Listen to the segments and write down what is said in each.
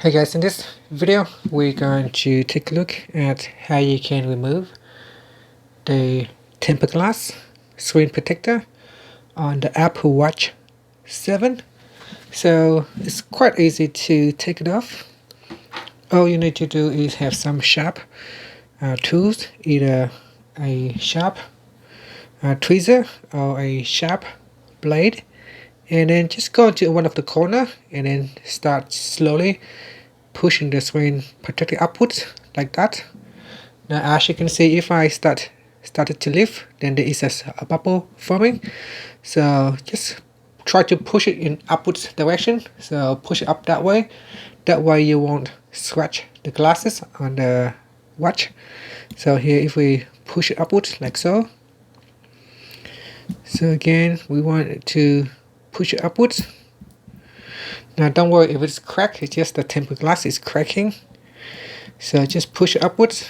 Hey guys, in this video we're going to take a look at how you can remove the tempered glass screen protector on the Apple Watch 7. So it's quite easy to take it off. All you need to do is have some sharp tools, either a sharp tweezer or a sharp blade, and then just go to one of the corner and then start slowly pushing the screen protector upwards like that. Now as you can see, if I started to lift, then there is a bubble forming. So just try to push it in upwards direction. So push it up that way. That way you won't scratch the glasses on the watch. So here if we push it upwards like so. So again we want it to push it upwards. Now don't worry if it's cracked, it's just the tempered glass is cracking. So just push it upwards,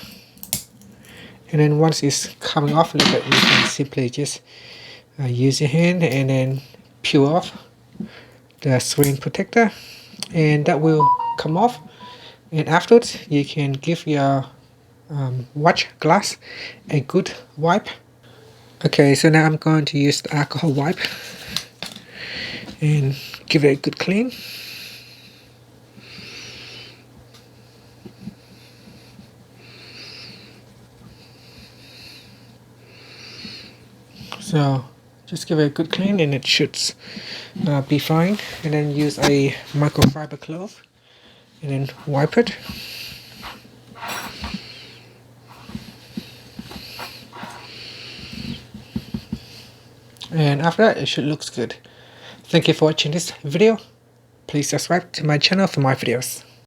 and then once it's coming off a little bit, you can simply just use your hand and then peel off the screen protector, and that will come off. And afterwards you can give your watch glass a good wipe. Okay, so now I'm going to use the alcohol wipe and give it a good clean. So just give it a good clean and it should be fine. And then use a microfiber cloth and then wipe it. And after that it should look good. Thank you for watching this video. Please subscribe to my channel for more videos.